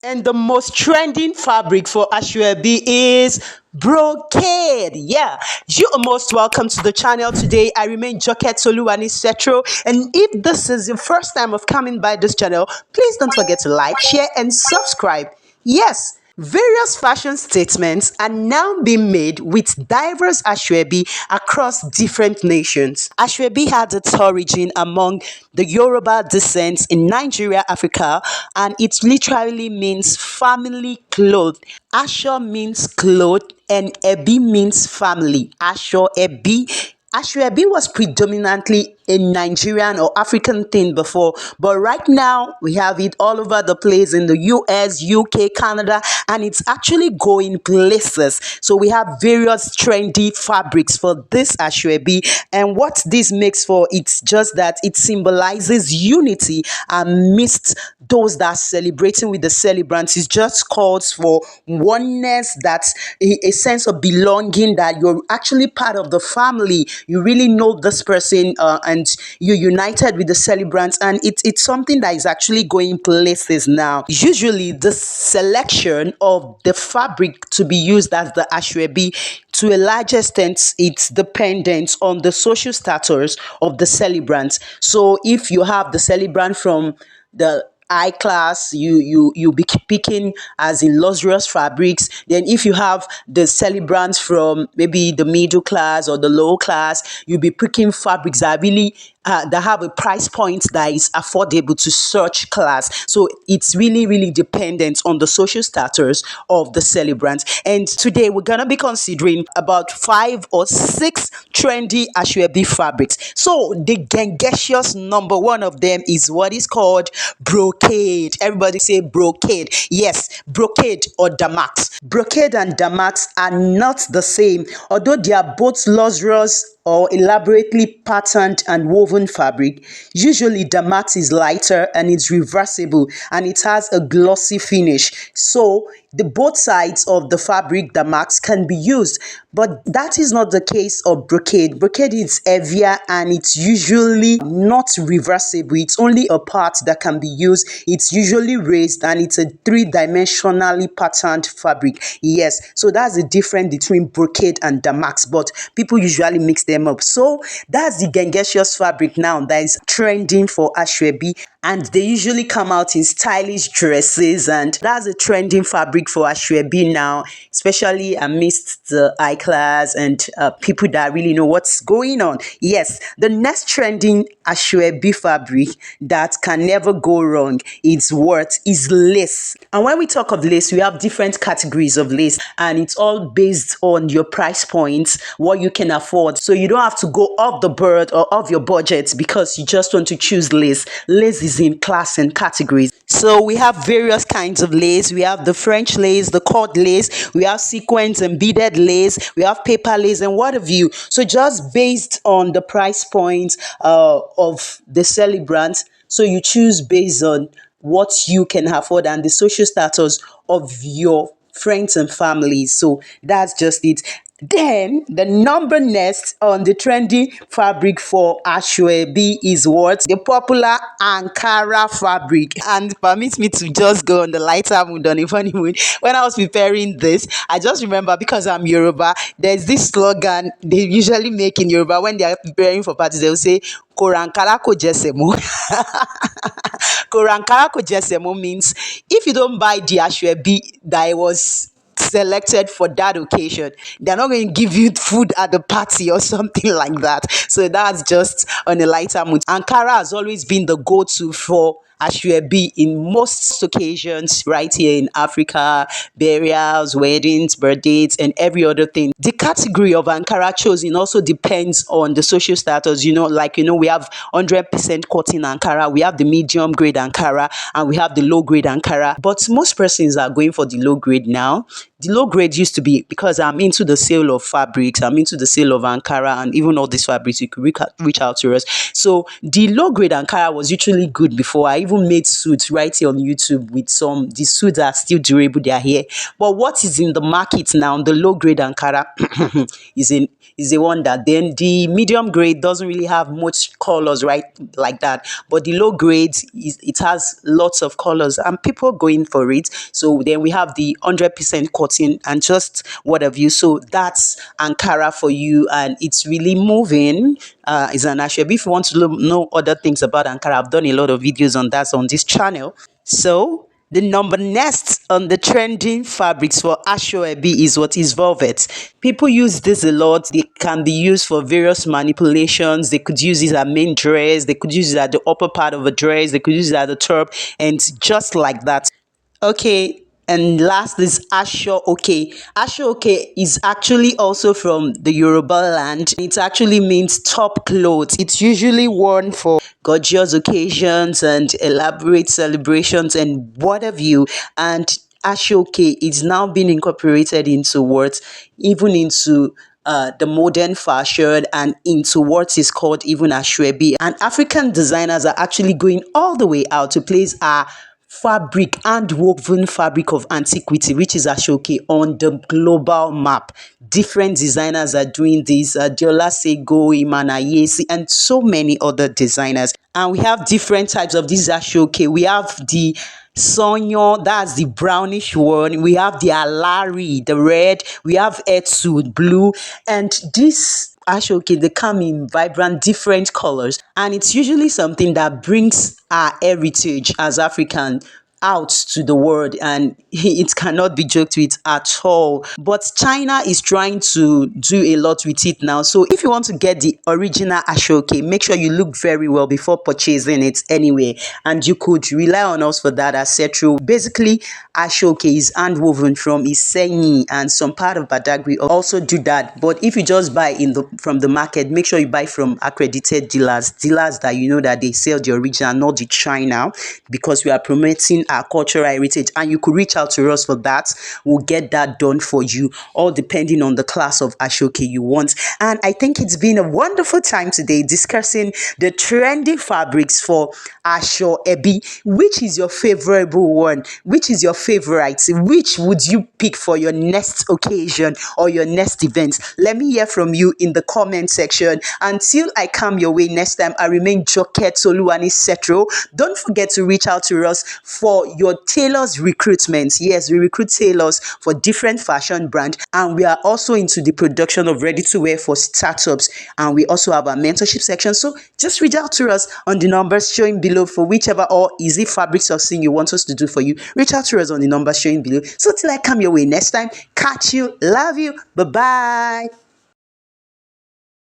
And the most trending fabric for Asoebi is brocade. Yeah, you are most welcome to the channel today. I remain Joket Soluwani Setro, and if this is your first time of coming by this channel, please don't forget to like, share, and subscribe. Yes, various fashion statements are now being made with diverse Asoebi across different nations. Asoebi had its origin among the Yoruba descent in Nigeria, Africa, and it literally means family cloth. Asho means cloth and Ebi means family. Asho Ebi. Asoebi was predominantly a Nigerian or African thing before, but right now we have it all over the place in the US, UK, Canada, and it's actually going places. So we have various trendy fabrics for this Asoebi, and what this makes for it's just that it symbolizes unity amidst those that are celebrating with the celebrants. It just calls for oneness, that's a sense of belonging, that you're actually part of the family. You really know this person, and you're united with the celebrants, and it's something that is actually going places now. Usually the selection of the fabric to be used as the Asoebi, to a large extent it's dependent on the social status of the celebrant. So if you have the celebrant from the high class, you be picking as in luxurious fabrics. Then if you have the celebrants from maybe the middle class or the low class, you'll be picking fabrics that really that have a price point that is affordable to such class. So it's really dependent on the social status of the celebrant. And today we're gonna be considering about 5 or 6 trendy Asoebi fabrics. So the gangetious number one of them is what is called brocade. Everybody say brocade. Yes, brocade or damask. Brocade and damask are not the same, although they are both luxurious or elaborately patterned and woven fabric. Usually damask is lighter and it's reversible and it has a glossy finish. So the both sides of the fabric damask can be used, but that is not the case of brocade. Brocade is heavier and it's usually not reversible. It's only a part that can be used. It's usually raised and it's a three-dimensionally patterned fabric. Yes, so that's the difference between brocade and damask, but people usually mix them up. So that's the gangetious fabric now that is trending for Asoebi, and they usually come out in stylish dresses, and that's a trending fabric for Asoebi now, especially amidst the high class and people that really know what's going on. Yes, the next trending Asoebi fabric that can never go wrong is lace. And when we talk of lace, we have different categories of lace, and it's all based on your price points, what you can afford. So you don't have to go off the board or off your budget because you just want to choose lace. Lace is in class and categories. So we have various kinds of lace. We have the French lace, the cord lace, we have sequins and beaded lace, we have paper lace and what have you. So just based on the price point of the celebrant, so you choose based on what you can afford and the social status of your friends and family. So that's just it. Then the number next on the trendy fabric for Asoebi is what? The popular Ankara fabric. And permit me to just go on the lighter mood, on a funny mood. When I was preparing this, I just remember, because I'm Yoruba, there's this slogan they usually make in Yoruba when they are preparing for parties. They'll say, Korankara ko jesemo. Korankara ko jesemo means if you don't buy the Asoebi that was selected for that occasion, they're not going to give you food at the party or something like that. So that's just on a lighter mood. Ankara has always been the go-to for Asoebi in most occasions right here in Africa: burials, weddings, birthdays, and every other thing. The category of Ankara chosen also depends on the social status. We have 100% cotton Ankara, we have the medium grade Ankara, and we have the low grade Ankara. But most persons are going for the low grade now. The low grade used to be, because I'm into the sale of fabrics, I'm into the sale of Ankara and even all these fabrics, you could reach out to us. So the low grade Ankara was usually good before. I even made suits right here on YouTube with some, the suits are still durable, they are here. But what is in the market now, the low grade Ankara is in is a wonder. Then the medium grade doesn't really have much colors, right, like that. But the low grade is, it has lots of colors and people going for it. So then we have the 100% cotton and just what have you. So that's Ankara for you, and it's really moving. It's an Asoebi. If you want to know other things about Ankara, I've done a lot of videos on that on this channel. So the number next on the trending fabrics for Asoebi is what is velvet. People use this a lot. They can be used for various manipulations. They could use it as main dress. They could use it at the upper part of a dress. They could use it at the top, and just like that. Okay, and last is Asho Okay. Asho Okay is actually also from the Yoruba land. It actually means top clothes. It's usually worn for gorgeous occasions and elaborate celebrations and what have you. And Asho Okay is now being incorporated into words, even into the modern fashion and into what is called even Asoebi. And African designers are actually going all the way out to place our fabric and woven fabric of antiquity, which is Ashoke, on the global map. Different designers are doing this. Diola Sego, Imanayesi, and so many other designers. And we have different types of this Ashoke. We have the Sonyo, that's the brownish one. We have the Alari, the red. We have Etsu, blue. And this Ashoke, they come in vibrant, different colors. And it's usually something that brings our heritage as African out to the world, and it cannot be joked with at all. But China is trying to do a lot with it now. So if you want to get the original Ashoke, make sure you look very well before purchasing it anyway. And you could rely on us for that, etc. Basically, Ashoke is hand woven from Isenyi and some part of Badagry also do that. But if you just buy from the market, make sure you buy from accredited dealers that you know that they sell the original, not the China, because we are promoting our cultural heritage. And you could reach out to us for that. We'll get that done for you, all depending on the class of Ashoke you want. And I think it's been a wonderful time today discussing the trendy fabrics for Asoebi. Which is your favorable one? Which is your favorite? Which would you pick for your next occasion or your next event? Let me hear from you in the comment section. Until I come your way next time, I remain Joket Soluwani Setro. Don't forget to reach out to us for your tailors recruitment. Yes, we recruit tailors for different fashion brands, and we are also into the production of ready to wear for startups, and we also have a mentorship section. So just reach out to us on the numbers showing below for whichever or easy fabrics or thing you want us to do for you. Reach out to us on the numbers showing below. So till I come your way next time, catch you, love you, bye bye.